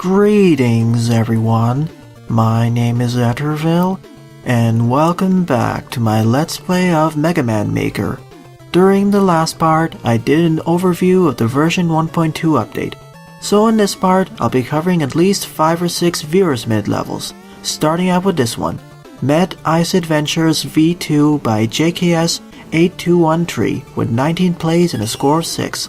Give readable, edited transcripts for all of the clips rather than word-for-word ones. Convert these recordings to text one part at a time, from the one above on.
Greetings everyone, my name is Zephydel, and welcome back to my Let's Play of Mega Man Maker. During the last part, I did an overview of the version 1.2 update, so in this part, I'll be covering at least 5 or 6 Viewers Mid levels, starting out with this one, Met Ice Adventures V2 by JKS8213 with 19 plays and a score of 6.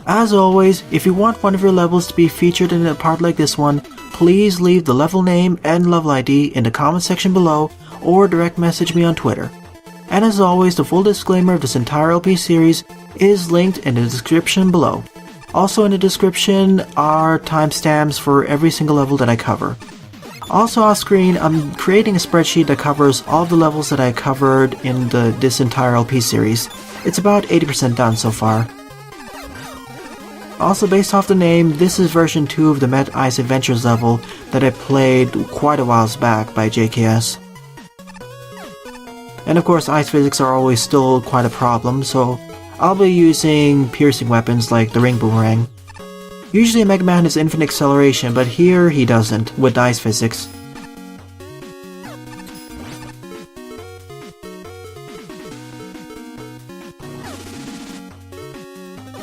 As always, if you want one of your levels to be featured in a part like this one, please leave the level name and level ID in the comment section below or direct message me on Twitter. And as always, the full disclaimer of this entire LP series is linked in the description below. Also in the description are timestamps for every single level that I cover. Also off screen, I'm creating a spreadsheet that covers all the levels that I covered in this entire LP series. It's about 80% done so far. Also based off the name, this is version 2 of the Met Ice Adventures level that I played quite a while back by JKS. And of course ice physics are always still quite a problem, so I'll be using piercing weapons like the ring boomerang. Usually Mega Man has infinite acceleration, but here he doesn't, with ice physics.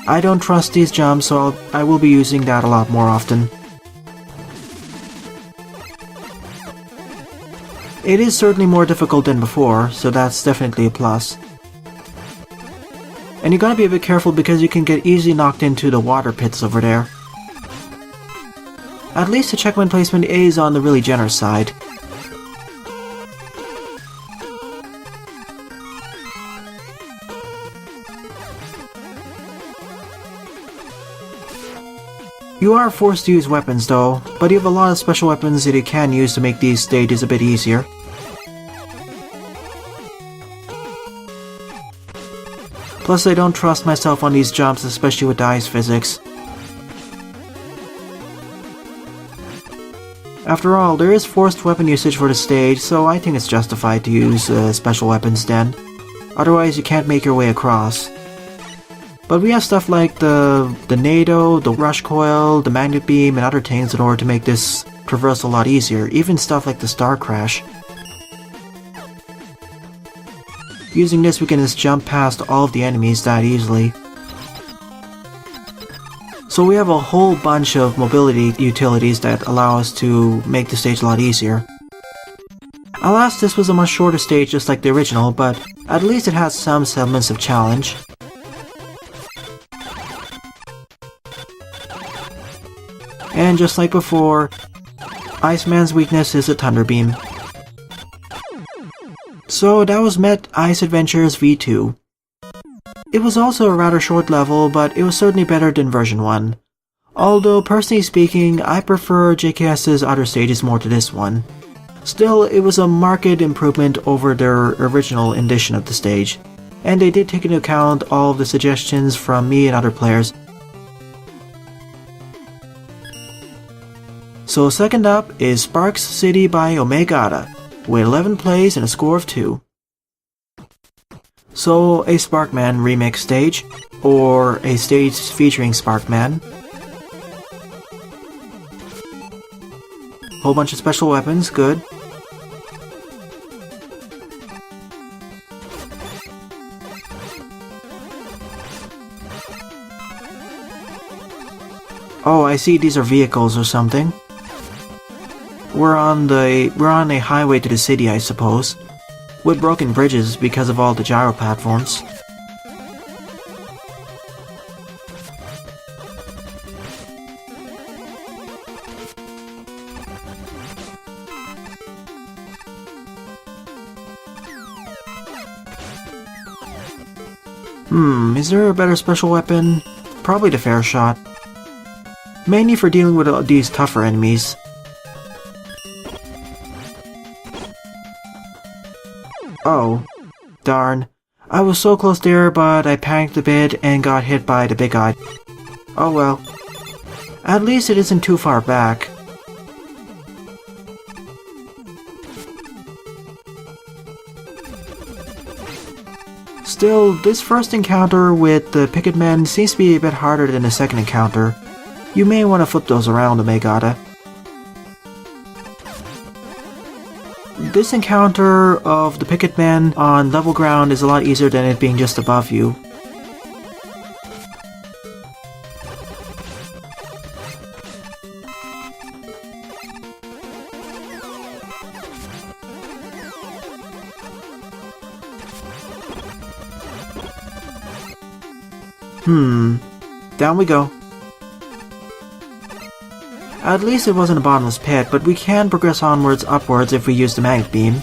I don't trust these jumps, so I will be using that a lot more often. It is certainly more difficult than before, so that's definitely a plus. And you gotta be a bit careful because you can get easily knocked into the water pits over there. At least the checkpoint placement is on the really generous side. You are forced to use weapons though, but you have a lot of special weapons that you can use to make these stages a bit easier. Plus I don't trust myself on these jumps, especially with the ice physics. After all, there is forced weapon usage for the stage, so I think it's justified to use special weapons then. Otherwise you can't make your way across. But we have stuff like the NATO, the rush coil, the magnet beam, and other things in order to make this traverse a lot easier, even stuff like the star crash. Using this we can just jump past all of the enemies that easily. So we have a whole bunch of mobility utilities that allow us to make the stage a lot easier. Alas, this was a much shorter stage just like the original, but at least it has some semblance of challenge. And just like before, Iceman's weakness is a Thunder Beam. So that was Met Ice Adventures V2. It was also a rather short level, but it was certainly better than version 1. Although, personally speaking, I prefer JKS's other stages more to this one. Still, it was a marked improvement over their original edition of the stage, and they did take into account all of the suggestions from me and other players. So second up is Sparks City by Omegada, with 11 plays and a score of 2. So a Sparkman remix stage, or a stage featuring Sparkman. Whole bunch of special weapons, good. Oh, I see, these are vehicles or something. We're on a highway to the city, I suppose, with broken bridges because of all the gyro platforms. Is there a better special weapon? Probably the fair shot. Mainly for dealing with these tougher enemies. Oh, darn. I was so close there, but I panicked a bit and got hit by the big eye. Oh well. At least it isn't too far back. Still, this first encounter with the Picket Men seems to be a bit harder than the second encounter. You may want to flip those around, Omegada. This encounter of the Picket Man on level ground is a lot easier than it being just above you. Down we go. At least it wasn't a bottomless pit, but we can progress onwards upwards if we use the magnet beam.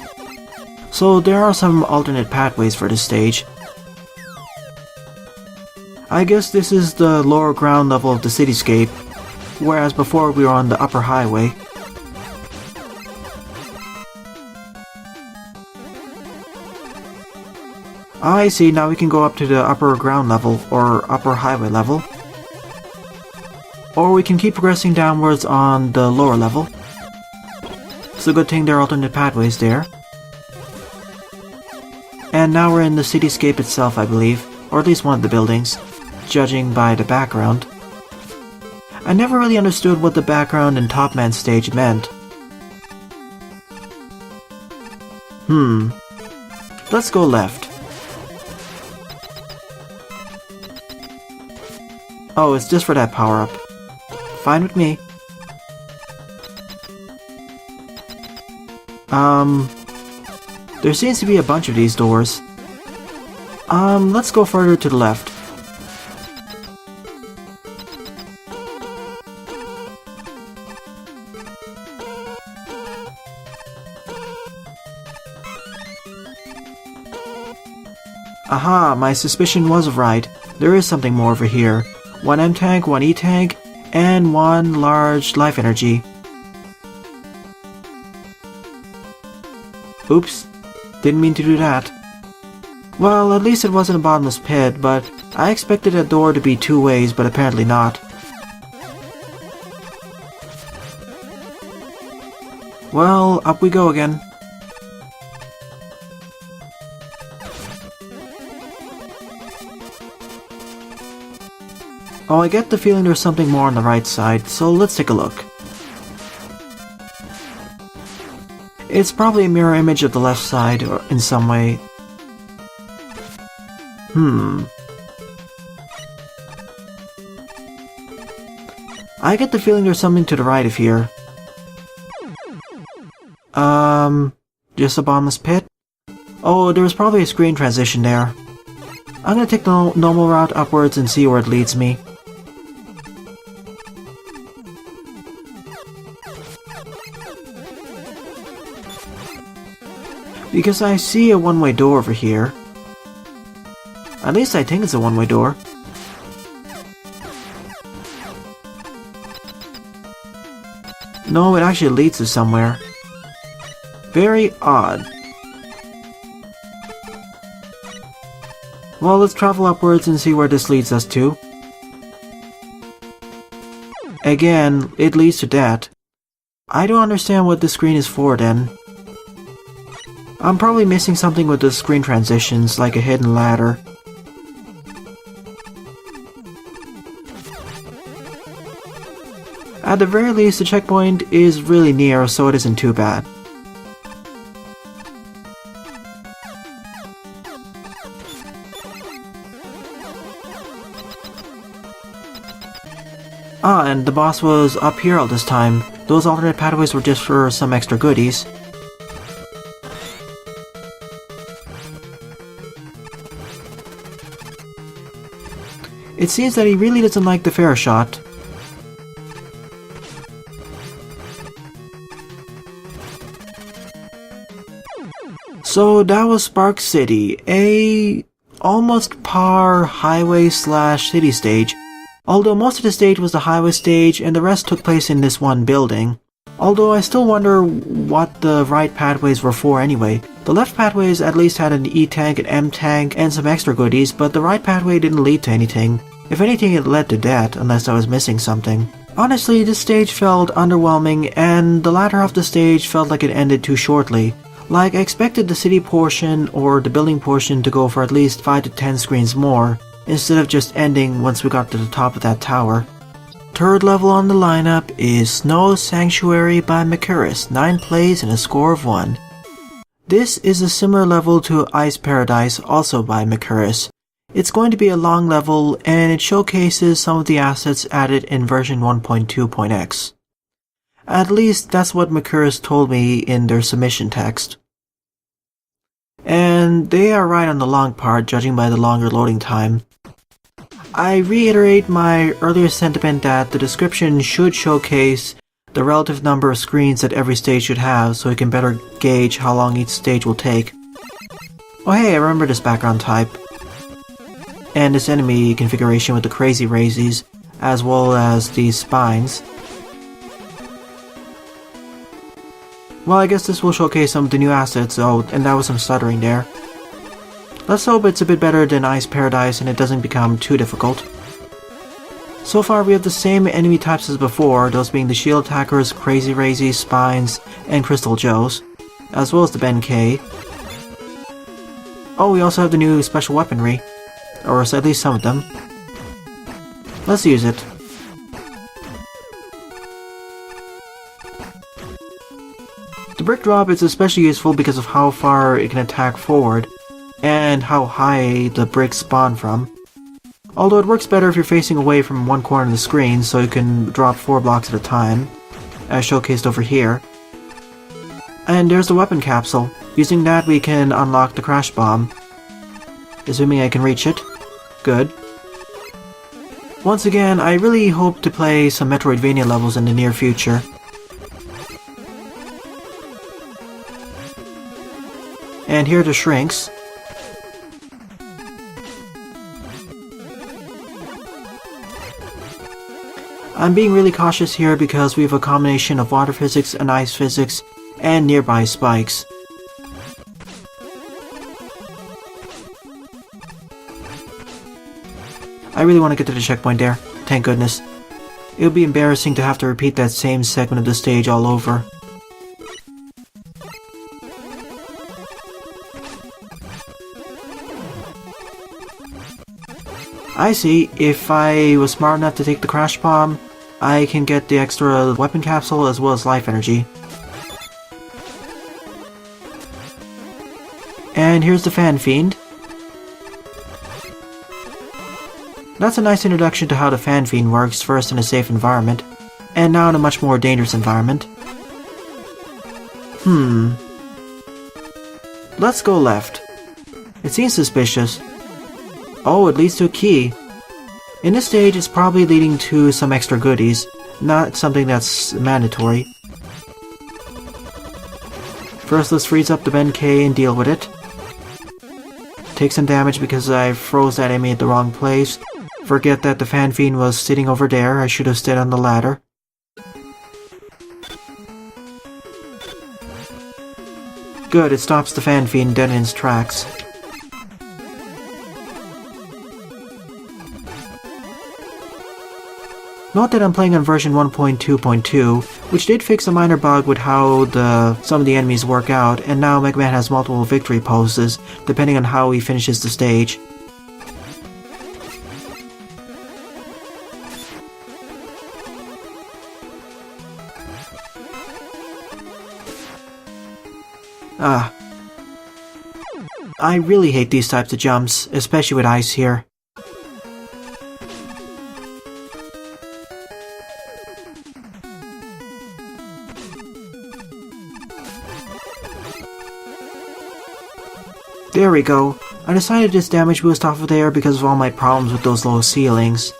So there are some alternate pathways for this stage. I guess this is the lower ground level of the cityscape, whereas before we were on the upper highway. I see, now we can go up to the upper ground level, or upper highway level. Or we can keep progressing downwards on the lower level. It's a good thing there are alternate pathways there. And now we're in the cityscape itself, I believe, or at least one of the buildings, judging by the background. I never really understood what the background in Top Man stage meant. Let's go left. Oh, it's just for that power-up. Fine with me. There seems to be a bunch of these doors. Let's go further to the left. Aha, my suspicion was right. There is something more over here. One M-Tank, one E-Tank, and one large life energy. Oops, didn't mean to do that. Well, at least it wasn't a bottomless pit, but I expected that door to be two ways, but apparently not. Well, up we go again. Oh, I get the feeling there's something more on the right side, so let's take a look. It's probably a mirror image of the left side, or in some way. I get the feeling there's something to the right of here. Just a bottomless pit? Oh, there was probably a screen transition there. I'm gonna take the normal route upwards and see where it leads me. Because I see a one-way door over here. At least I think it's a one-way door. No, it actually leads to somewhere. Very odd. Well, let's travel upwards and see where this leads us to. Again, it leads to that. I don't understand what this screen is for then. I'm probably missing something with the screen transitions, like a hidden ladder. At the very least, the checkpoint is really near, so it isn't too bad. Ah, and the boss was up here all this time. Those alternate pathways were just for some extra goodies. It seems that he really doesn't like the fair shot. So that was Spark City, a almost par highway slash city stage. Although most of the stage was the highway stage and the rest took place in this one building. Although I still wonder what the right pathways were for anyway. The left pathways at least had an E-Tank, an M-Tank, and some extra goodies, but the right pathway didn't lead to anything. If anything, it led to that, unless I was missing something. Honestly, this stage felt underwhelming, and the latter half of the stage felt like it ended too shortly. Like, I expected the city portion or the building portion to go for at least 5 to 10 screens more, instead of just ending once we got to the top of that tower. third level on the lineup is Snow Sanctuary by Meccirus, 9 plays and a score of 1. This is a similar level to Ice Paradise, also by Meccirus. It's going to be a long level, and it showcases some of the assets added in version 1.2.x. At least that's what Meccirus told me in their submission text. And they are right on the long part, judging by the longer loading time. I reiterate my earlier sentiment that the description should showcase the relative number of screens that every stage should have, so you can better gauge how long each stage will take. Oh hey, I remember this background type. And this enemy configuration with the crazy razies, as well as these spines. Well, I guess this will showcase some of the new assets, and that was some stuttering there. Let's hope it's a bit better than Ice Paradise and it doesn't become too difficult. So far we have the same enemy types as before, those being the shield attackers, crazy razies, spines, and crystal joes, as well as the Ben K. Oh, we also have the new special weaponry, or at least some of them. Let's use it. The brick drop is especially useful because of how far it can attack forward, and how high the bricks spawn from. Although it works better if you're facing away from one corner of the screen, so you can drop 4 blocks at a time, as showcased over here. And there's the weapon capsule. Using that we can unlock the crash bomb. Assuming I can reach it. Good. Once again, I really hope to play some Metroidvania levels in the near future. And here are the shrinks. I'm being really cautious here because we have a combination of water physics and ice physics and nearby spikes. I really want to get to the checkpoint there, thank goodness. It would be embarrassing to have to repeat that same segment of the stage all over. I see, if I was smart enough to take the crash bomb, I can get the extra weapon capsule as well as life energy. And here's the Fan Fiend. That's a nice introduction to how the Fan Fiend works, first in a safe environment, and now in a much more dangerous environment. Let's go left. It seems suspicious. Oh, it leads to a key. In this stage, it's probably leading to some extra goodies, not something that's mandatory. First, let's freeze up the Ben K and deal with it. Take some damage because I froze that enemy at the wrong place. Forget that the Fan Fiend was sitting over there, I should have stayed on the ladder. Good, it stops the Fan Fiend dead in its tracks. Note that I'm playing on version 1.2.2, which did fix a minor bug with how some of the enemies work out, and now Mega Man has multiple victory poses, depending on how he finishes the stage. I really hate these types of jumps, especially with ice here. There we go. I decided this damage boost off of there because of all my problems with those low ceilings.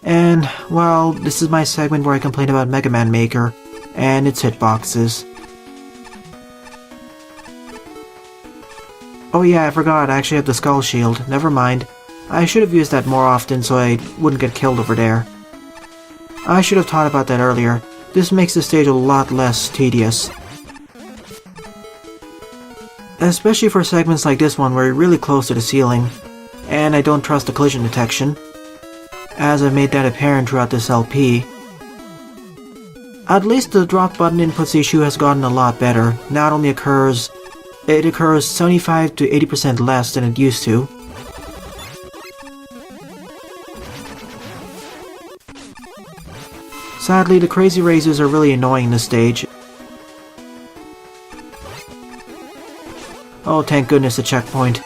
And, well, this is my segment where I complain about Mega Man Maker and its hitboxes. Oh yeah, I forgot, I actually have the Skull Shield. Never mind. I should have used that more often so I wouldn't get killed over there. I should have thought about that earlier. This makes the stage a lot less tedious. Especially for segments like this one where you're really close to the ceiling, and I don't trust the collision detection, as I've made that apparent throughout this LP. At least the drop button inputs issue has gotten a lot better. Now it occurs 75 to 80% less than it used to. Sadly, the crazy razors are really annoying in this stage. Oh, thank goodness, a checkpoint.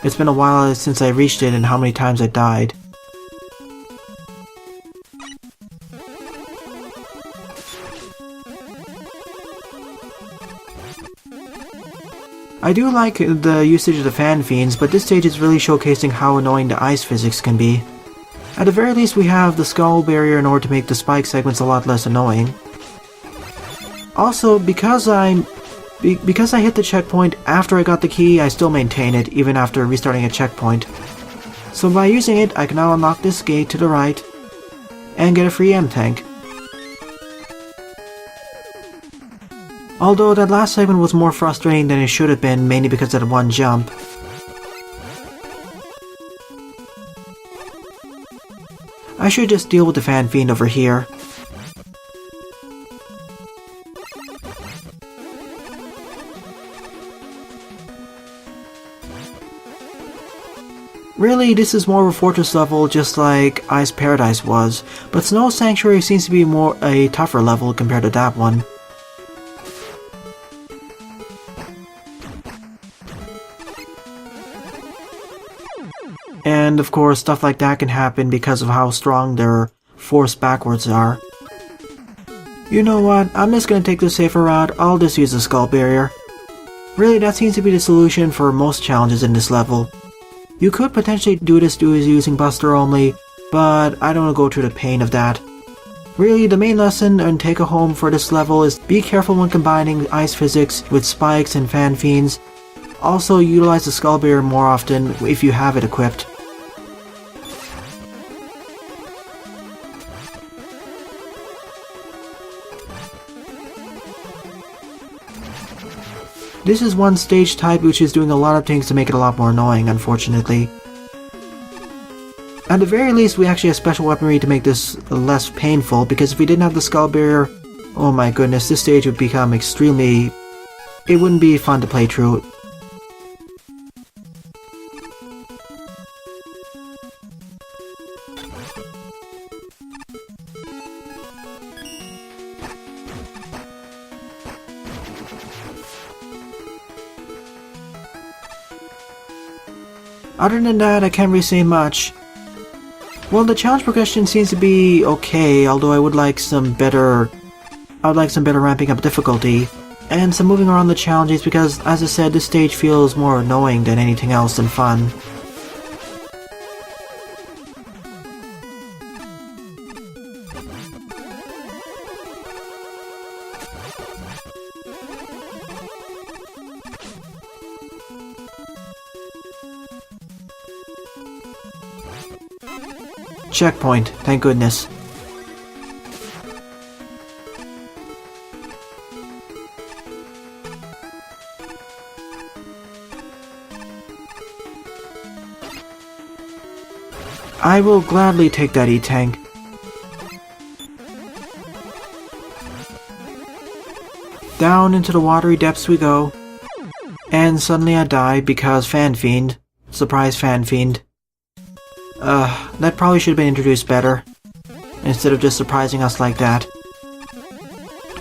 It's been a while since I reached it and how many times I died. I do like the usage of the fan fiends, but this stage is really showcasing how annoying the ice physics can be. At the very least, we have the skull barrier in order to make the spike segments a lot less annoying. Also, because I hit the checkpoint after I got the key, I still maintain it, even after restarting a checkpoint. So by using it, I can now unlock this gate to the right, and get a free M-Tank. Although that last segment was more frustrating than it should have been, mainly because of that one jump. I should just deal with the fan fiend over here. Really, this is more of a fortress level, just like Ice Paradise was, but Snow Sanctuary seems to be more a tougher level compared to that one. And of course, stuff like that can happen because of how strong their force backwards are. You know what, I'm just gonna take the safer route, I'll just use the skull barrier. Really, that seems to be the solution for most challenges in this level. You could potentially do this using Buster only, but I don't want to go through the pain of that. Really, the main lesson and take-home for this level is be careful when combining ice physics with spikes and fan fiends. Also, utilize the skull barrier more often if you have it equipped. This is one stage type which is doing a lot of things to make it a lot more annoying, unfortunately. At the very least, we actually have special weaponry to make this less painful, because if we didn't have the skull barrier, oh my goodness, this stage would become extremely... It wouldn't be fun to play through. Other than that, I can't really say much. Well, the challenge progression seems to be okay, although I would like some better ramping up difficulty, and some moving around the challenges because, as I said, this stage feels more annoying than anything else than fun. Checkpoint, thank goodness. I will gladly take that E-Tank. Down into the watery depths we go. And suddenly I die because Fan Fiend. Surprise Fan Fiend. That probably should have been introduced better, instead of just surprising us like that.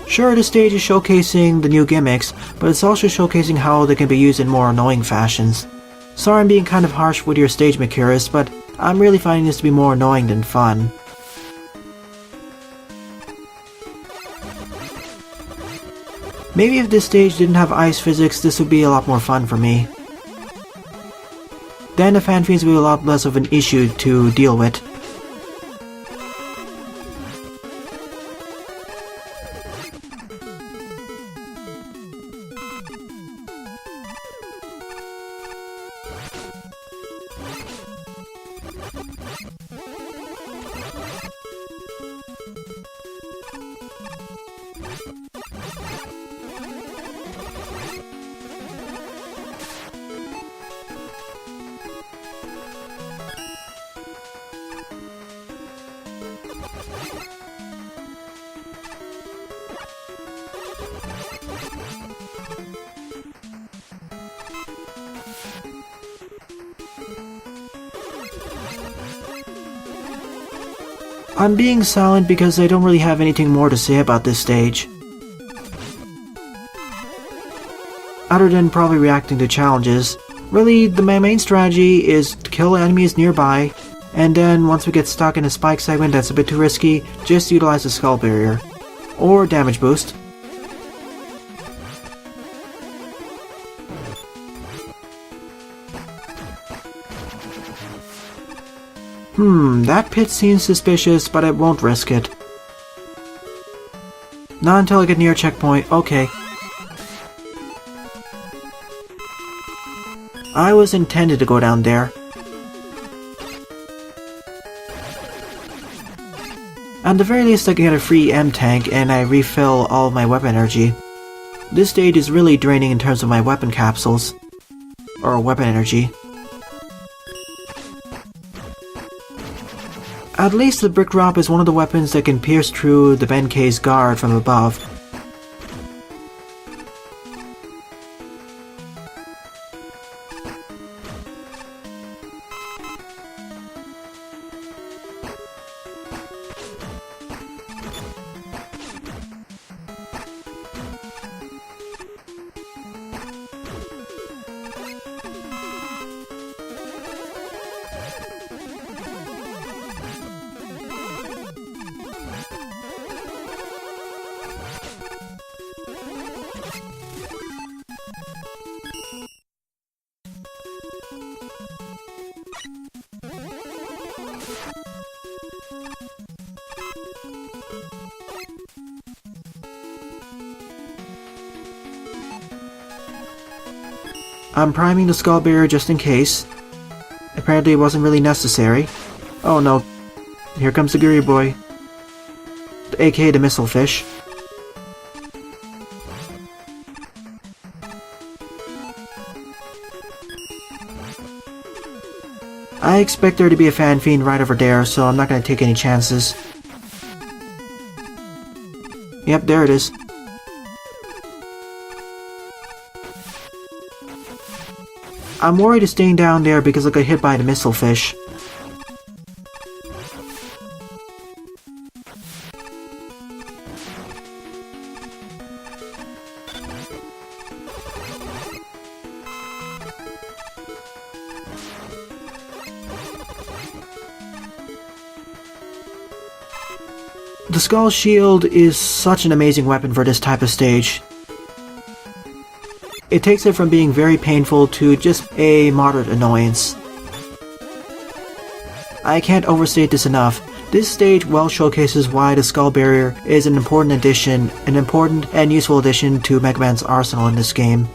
Sure, this stage is showcasing the new gimmicks, but it's also showcasing how they can be used in more annoying fashions. Sorry I'm being kind of harsh with your stage, Meccirus, but I'm really finding this to be more annoying than fun. Maybe if this stage didn't have ice physics, this would be a lot more fun for me. Then the fan fiends will be a lot less of an issue to deal with. I'm being silent because I don't really have anything more to say about this stage. Other than probably reacting to challenges, really my main strategy is to kill enemies nearby, and then once we get stuck in a spike segment that's a bit too risky, just utilize the skull barrier. Or damage boost. That pit seems suspicious, but I won't risk it. Not until I get near a checkpoint, okay. I was intended to go down there. At the very least I can get a free M-Tank and I refill all of my weapon energy. This stage is really draining in terms of my weapon capsules. Or weapon energy. At least the brick drop is one of the weapons that can pierce through the Benkei's guard from above. I'm priming the skull barrier just in case. Apparently it wasn't really necessary. Oh no. Here comes the Guri boy. AKA the missile fish. I expect there to be a fan fiend right over there, so I'm not going to take any chances. Yep, there it is. I'm worried of staying down there because I got hit by the missile fish. The Skull Shield is such an amazing weapon for this type of stage. It takes it from being very painful to just a moderate annoyance. I can't overstate this enough. This stage well showcases why the Skull Barrier is an important addition, an important and useful addition to Mega Man's arsenal in this game.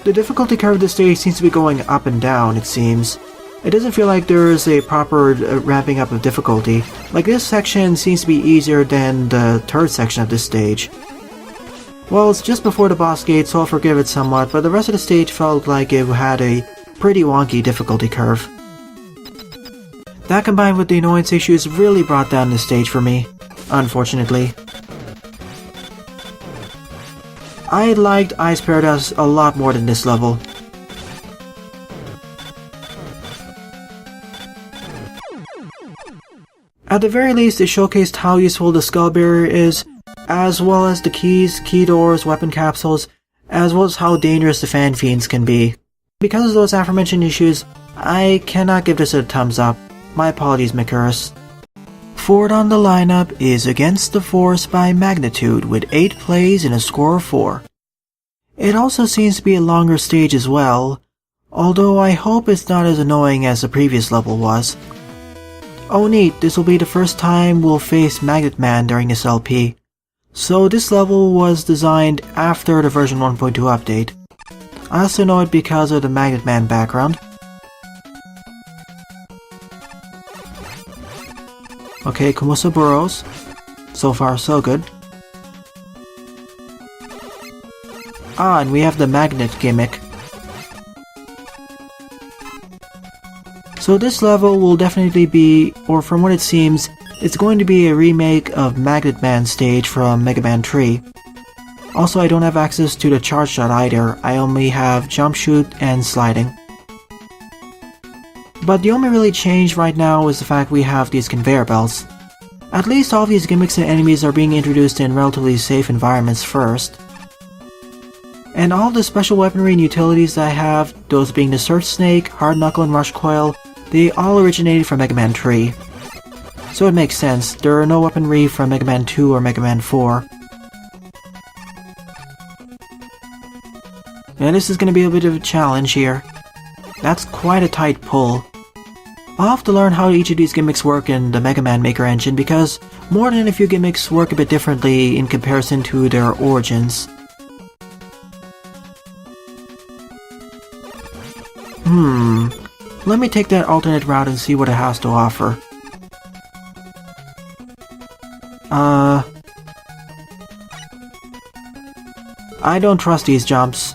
The difficulty curve of this stage seems to be going up and down, it seems. It doesn't feel like there is a proper ramping up of difficulty. Like, this section seems to be easier than the third section of this stage. Well, it's just before the boss gate, so I'll forgive it somewhat, but the rest of the stage felt like it had a pretty wonky difficulty curve. That combined with the annoyance issues really brought down this stage for me, unfortunately. I liked Ice Paradise a lot more than this level. At the very least, it showcased how useful the Skull Barrier is, as well as the keys, key doors, weapon capsules, as well as how dangerous the Fan Fiends can be. Because of those aforementioned issues, I cannot give this a thumbs up. My apologies, Meccirus. Fourth on the lineup is Against the Force by Magnitude with 8 plays and a score of 4. It also seems to be a longer stage as well, although I hope it's not as annoying as the previous level was. Oh neat, this will be the first time we'll face Magnet Man during this LP. So this level was designed after the version 1.2 update. I also know it because of the Magnet Man background. Okay, Kumusa Burrows. So far so good. Ah, and we have the magnet gimmick. So this level will definitely be, or from what it seems, it's going to be a remake of Magnet Man stage from Mega Man 3. Also, I don't have access to the charge shot either, I only have jump shoot and sliding. But the only really change right now is the fact we have these conveyor belts. At least all these gimmicks and enemies are being introduced in relatively safe environments first. And all the special weaponry and utilities that I have, those being the Surf Snake, Hard Knuckle, and Rush Coil, they all originated from Mega Man 3. So it makes sense, there are no weaponry from Mega Man 2 or Mega Man 4. And this is going to be a bit of a challenge here. That's quite a tight pull. I'll have to learn how each of these gimmicks work in the Mega Man Maker engine because more than a few gimmicks work a bit differently in comparison to their origins. Let me take that alternate route and see what it has to offer. I don't trust these jumps.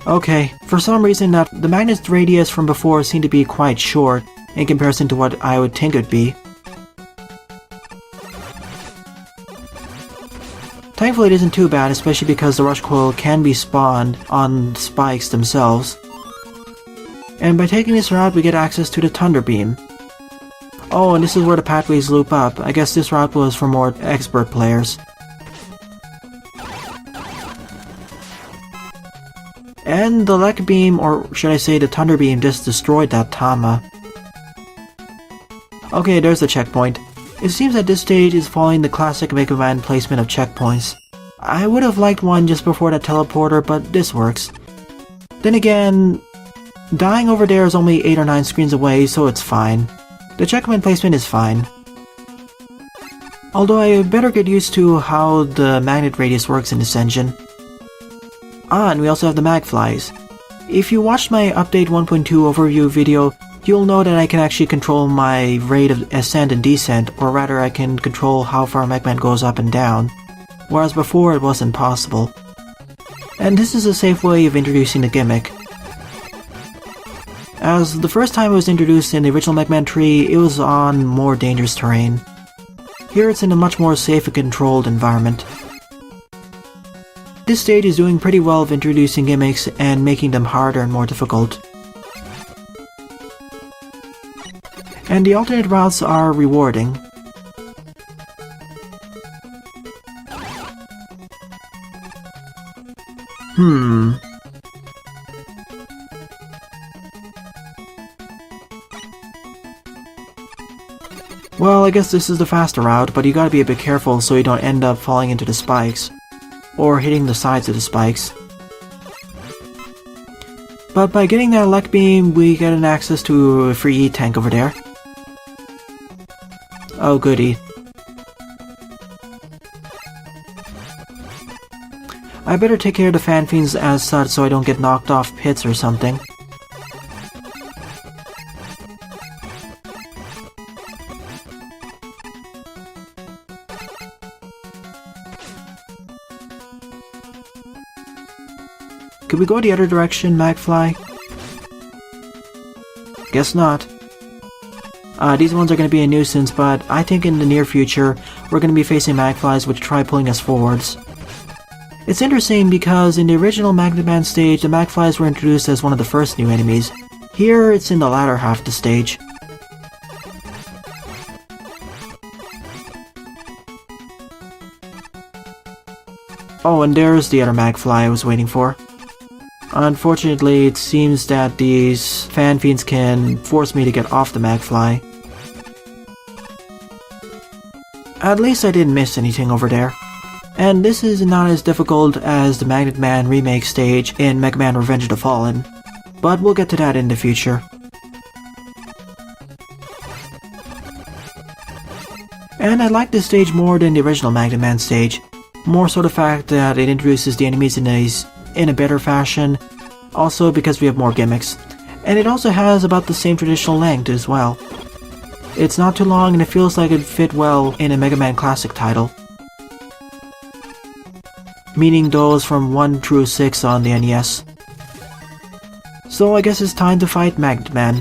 Okay, for some reason the magnet's radius from before seemed to be quite short in comparison to what I would think it would be. Thankfully it isn't too bad, especially because the Rush Coil can be spawned on spikes themselves. And by taking this route we get access to the Thunder Beam. Oh, and this is where the pathways loop up. I guess this route was for more expert players. And the Lek Beam, or should I say the Thunder Beam, just destroyed that Tama. Okay, there's the checkpoint. It seems that this stage is following the classic Mega Man placement of checkpoints. I would have liked one just before that teleporter, but this works. Then again, dying over there is only 8 or 9 screens away, so it's fine. The checkpoint placement is fine. Although I better get used to how the magnet radius works in this engine. Ah, and we also have the Magflies. If you watched my Update 1.2 overview video, you'll know that I can actually control my rate of ascent and descent, or rather I can control how far Mega Man goes up and down, whereas before it wasn't possible. And this is a safe way of introducing the gimmick. As the first time it was introduced in the original Mega Man 3, it was on more dangerous terrain. Here it's in a much more safe and controlled environment. This stage is doing pretty well of introducing gimmicks and making them harder and more difficult. And the alternate routes are rewarding. Well, I guess this is the faster route, but you gotta be a bit careful so you don't end up falling into the spikes. Or hitting the sides of the spikes. But by getting that Lek Beam, we get an access to a free E-Tank over there. Oh goody. I better take care of the Fan Fiends as such so I don't get knocked off pits or something. Could we go the other direction, Magfly? Guess not. These ones are going to be a nuisance, but I think in the near future, we're going to be facing Magflies which try pulling us forwards. It's interesting because in the original Magnet Man stage, the Magflies were introduced as one of the first new enemies. Here, it's in the latter half of the stage. Oh, and there's the other Magfly I was waiting for. Unfortunately, it seems that these Fan Fiends can force me to get off the Magfly. At least I didn't miss anything over there. And this is not as difficult as the Magnet Man remake stage in Mega Man Revenge of the Fallen, but we'll get to that in the future. And I like this stage more than the original Magnet Man stage. More so the fact that it introduces the enemies in a better fashion, also because we have more gimmicks. And it also has about the same traditional length as well. It's not too long and it feels like it'd fit well in a Mega Man Classic title. Meaning those from 1 through 6 on the NES. So I guess it's time to fight Magnet Man.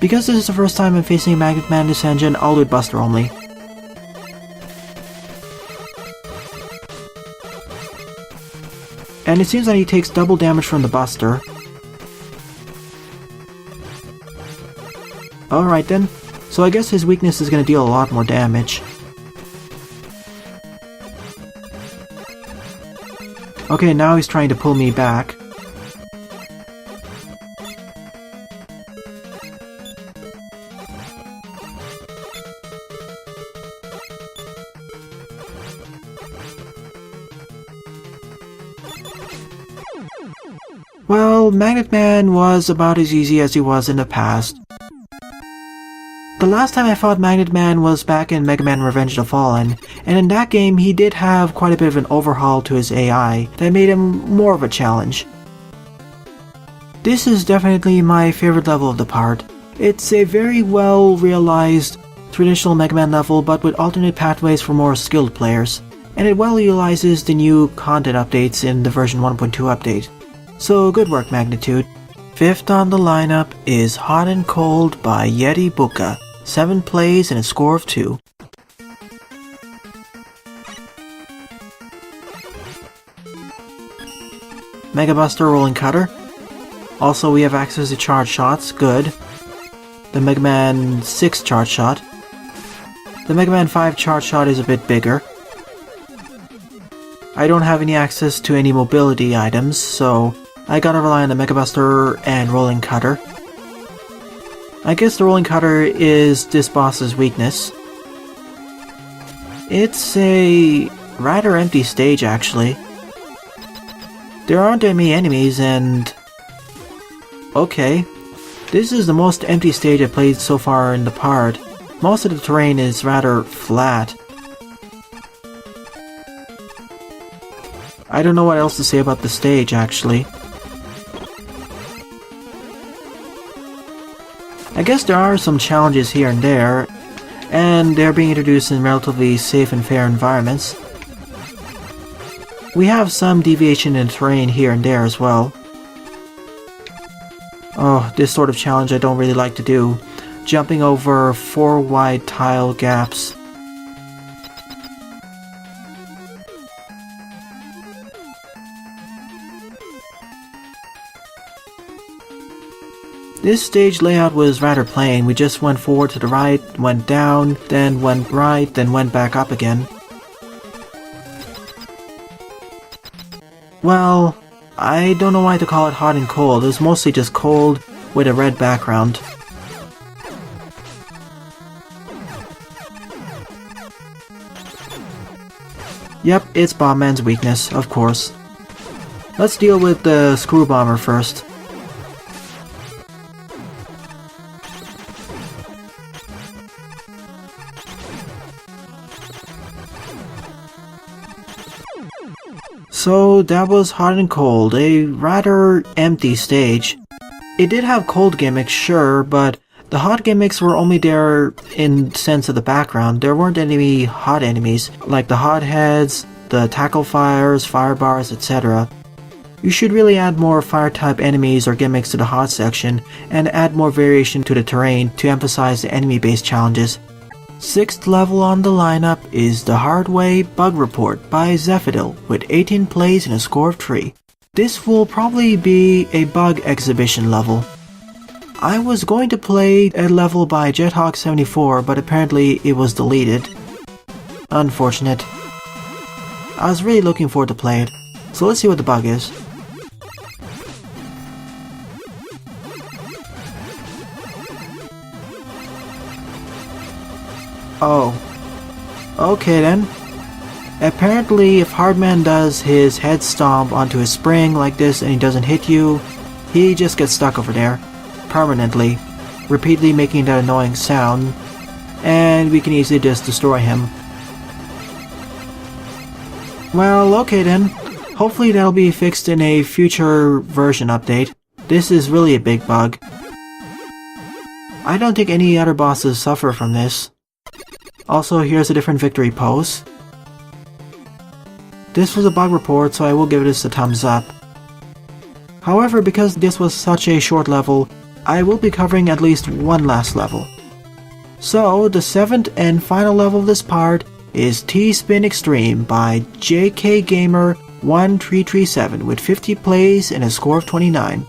Because this is the first time I'm facing Magnet Man in this engine, I'll do it Buster only. And it seems that he takes double damage from the Buster. Alright then, so I guess his weakness is going to deal a lot more damage. Okay, now he's trying to pull me back. Well, Magnet Man was about as easy as he was in the past. The last time I fought Magnet Man was back in Mega Man Revenge of the Fallen, and in that game he did have quite a bit of an overhaul to his AI that made him more of a challenge. This is definitely my favorite level of the part. It's a very well realized traditional Mega Man level but with alternate pathways for more skilled players, and it well utilizes the new content updates in the version 1.2 update. So good work, Magnitude. Fifth on the lineup is Hot and Cold by Yetibucca. 7 plays and a score of 2. Mega Buster Rolling Cutter. Also we have access to charge shots, good. The Mega Man 6 charge shot. The Mega Man 5 charge shot is a bit bigger. I don't have any access to any mobility items, so I gotta rely on the Mega Buster and Rolling Cutter. I guess the Rolling Cutter is this boss's weakness. It's a rather empty stage actually. There aren't any enemies and... okay. This is the most empty stage I've played so far in the part. Most of the terrain is rather flat. I don't know what else to say about the stage actually. I guess there are some challenges here and there, and they're being introduced in relatively safe and fair environments. We have some deviation in terrain here and there as well. Oh, this sort of challenge I don't really like to do. Jumping over 4 wide tile gaps. This stage layout was rather plain. We just went forward to the right, went down, then went right, then went back up again. Well, I don't know why to call it hot and cold. It was mostly just cold with a red background. Yep, it's Bomb Man's weakness, of course. Let's deal with the Screw Bomber first. So that was Hot and Cold, a rather empty stage. It did have cold gimmicks, sure, but the hot gimmicks were only there in sense of the background. There weren't any hot enemies, like the hot heads, the tackle fires, fire bars, etc. You should really add more fire type enemies or gimmicks to the hot section, and add more variation to the terrain to emphasize the enemy based challenges. 6th level on the lineup is The Hard Way Bug Report by Zephydel with 18 plays and a score of 3. This will probably be a bug exhibition level. I was going to play a level by Jethawk74, but apparently it was deleted. Unfortunate. I was really looking forward to play it, so let's see what the bug is. Oh. Okay then. Apparently if Hardman does his head stomp onto his spring like this and he doesn't hit you, he just gets stuck over there. Permanently. Repeatedly making that annoying sound. And we can easily just destroy him. Well, okay then. Hopefully that'll be fixed in a future version update. This is really a big bug. I don't think any other bosses suffer from this. Also, here's a different victory pose. This was a bug report, so I will give this a thumbs up. However, because this was such a short level, I will be covering at least one last level. So, the 7th and final level of this part is TSpin Extreme by JKGamer1337 with 50 plays and a score of 29.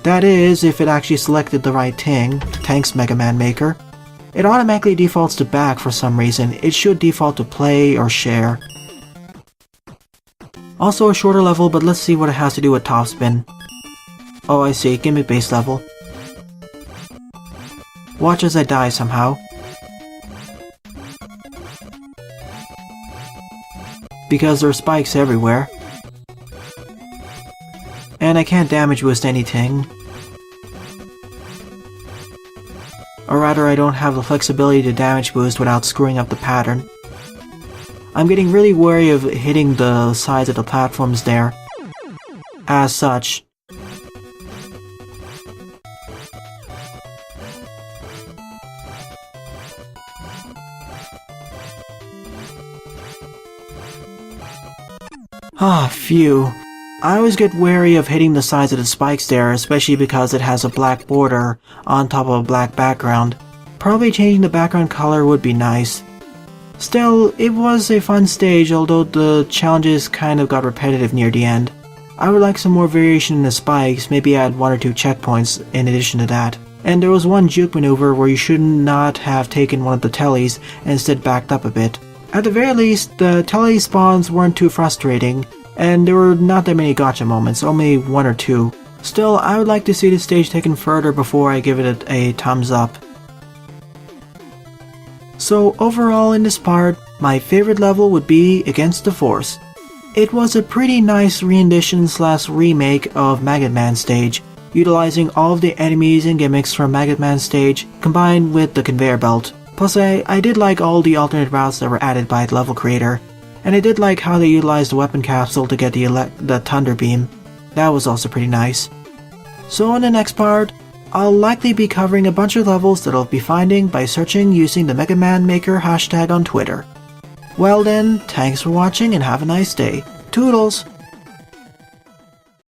That is, if it actually selected the right thing. Thanks, Mega Man Maker. It automatically defaults to back for some reason. It should default to play or share. Also a shorter level, but let's see what it has to do with topspin. Oh, I see, gimmick based level. Watch as I die somehow. Because there are spikes everywhere. And I can't damage boost anything. Or rather, I don't have the flexibility to damage boost without screwing up the pattern. I'm getting really wary of hitting the sides of the platforms there. As such. Ah, phew. I always get wary of hitting the sides of the spikes there, especially because it has a black border on top of a black background. Probably changing the background color would be nice. Still, it was a fun stage, although the challenges kind of got repetitive near the end. I would like some more variation in the spikes, maybe add 1 or 2 checkpoints in addition to that. And there was one juke maneuver where you should not have taken one of the tellies and instead backed up a bit. At the very least, the telly spawns weren't too frustrating, and there were not that many gotcha moments, only 1 or 2. Still, I would like to see the stage taken further before I give it a thumbs up. So overall in this part, my favorite level would be Against the Force. It was a pretty nice rendition / remake of Mega Man stage, utilizing all of the enemies and gimmicks from Mega Man stage combined with the conveyor belt. Plus I did like all the alternate routes that were added by the level creator. And I did like how they utilized the weapon capsule to get the Thunder Beam. That was also pretty nice. So in the next part, I'll likely be covering a bunch of levels that I'll be finding by searching using the Mega Man Maker hashtag on Twitter. Well then, thanks for watching and have a nice day. Toodles!